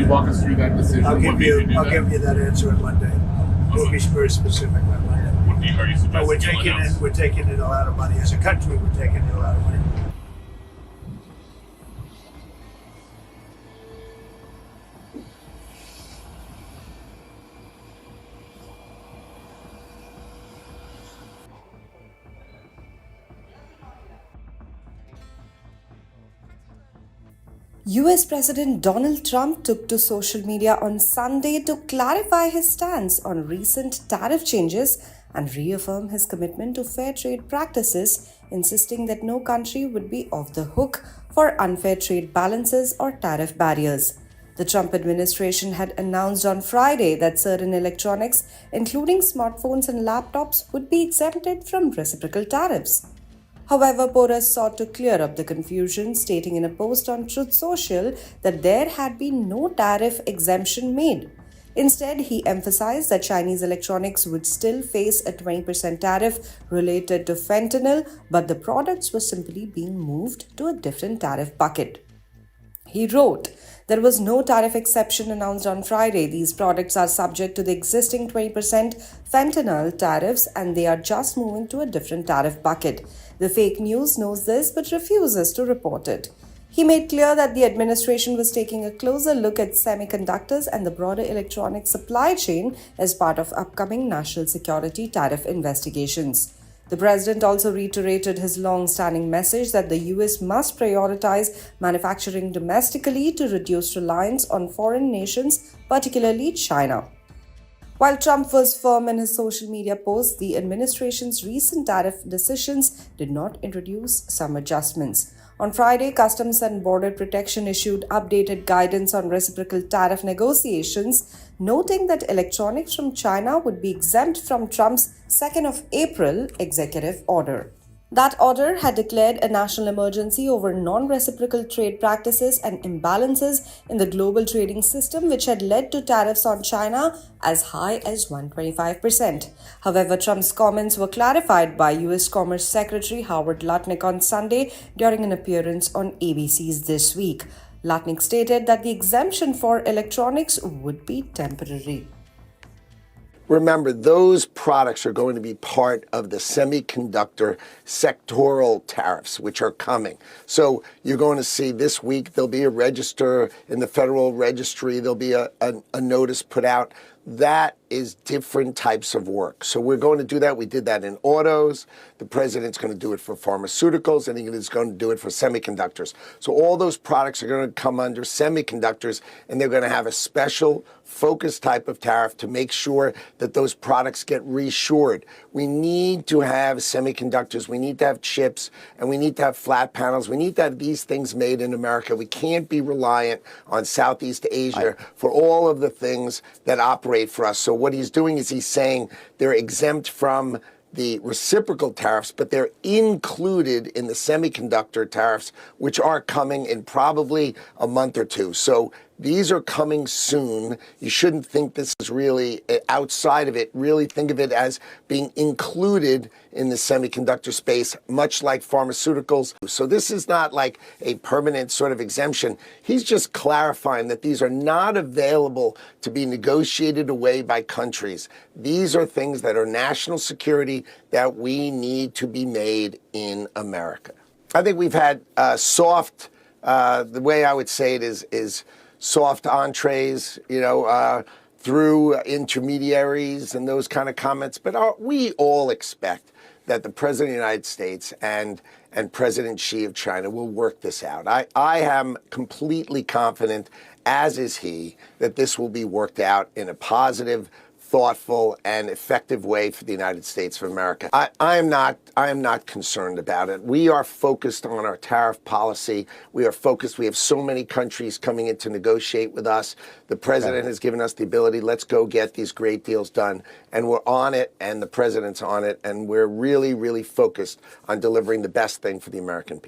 you walk us through that decision? I'll give you that answer on Monday. We'll be very specific on Monday. Are you suggesting but we're taking in a lot of money. As a country, we're taking in a lot of money. US President Donald Trump took to social media on Sunday to clarify his stance on recent tariff changes and reaffirm his commitment to fair trade practices, insisting that no country would be off the hook for unfair trade balances or tariff barriers. The Trump administration had announced on Friday that certain electronics, including smartphones and laptops, would be exempted from reciprocal tariffs. However, Porras sought to clear up the confusion, stating in a post on Truth Social that there had been no tariff exemption made. Instead, he emphasized that Chinese electronics would still face a 20% tariff related to fentanyl, but the products were simply being moved to a different tariff bucket. He wrote, "There was no tariff exception announced on Friday. These products are subject to the existing 20% fentanyl tariffs and they are just moving to a different tariff bucket. The fake news knows this but refuses to report it." He made clear that the administration was taking a closer look at semiconductors and the broader electronic supply chain as part of upcoming national security tariff investigations. The president also reiterated his long-standing message that the US must prioritize manufacturing domestically to reduce reliance on foreign nations, particularly China. While Trump was firm in his social media posts, the administration's recent tariff decisions did not introduce some adjustments. On Friday, Customs and Border Protection issued updated guidance on reciprocal tariff negotiations, noting that electronics from China would be exempt from Trump's 2nd of April executive order. That order had declared a national emergency over non-reciprocal trade practices and imbalances in the global trading system, which had led to tariffs on China as high as 125%. However, Trump's comments were clarified by US Commerce Secretary Howard Lutnick on Sunday during an appearance on ABC's This Week. Lutnick stated that the exemption for electronics would be temporary. Remember, those products are going to be part of the semiconductor sectoral tariffs, which are coming. So you're going to see this week, there'll be a register in the Federal Registry, there'll be a notice put out. That is different types of work. So we're going to do that. We did that in autos. The president's going to do it for pharmaceuticals, and he's going to do it for semiconductors. So all those products are going to come under semiconductors, and they're going to have a special focused type of tariff to make sure that those products get reassured. We need to have semiconductors, we need to have chips, and we need to have flat panels. We need to have these things made in America. We can't be reliant on Southeast Asia for all of the things that operate for us. So what he's doing is he's saying they're exempt from the reciprocal tariffs, but they're included in the semiconductor tariffs, which are coming in probably a month or two. So these are coming soon. You shouldn't think this is really outside of it. Really think of it as being included in the semiconductor space, much like pharmaceuticals. So this is not like a permanent sort of exemption. He's just clarifying that these are not available to be negotiated away by countries. These are things that are national security that we need to be made in America. I think we've had soft, the way I would say it is soft entrees, through intermediaries and those kind of comments. But we all expect that the President of the United States and President Xi of China will work this out. I am completely confident, as is he, that this will be worked out in a positive, thoughtful, and effective way for the United States of America. I am not concerned about it. We are focused on our tariff policy. We are focused. We have so many countries coming in to negotiate with us. The president has given us the ability, let's go get these great deals done. And we're on it, and the president's on it, and we're really, really focused on delivering the best thing for the American people.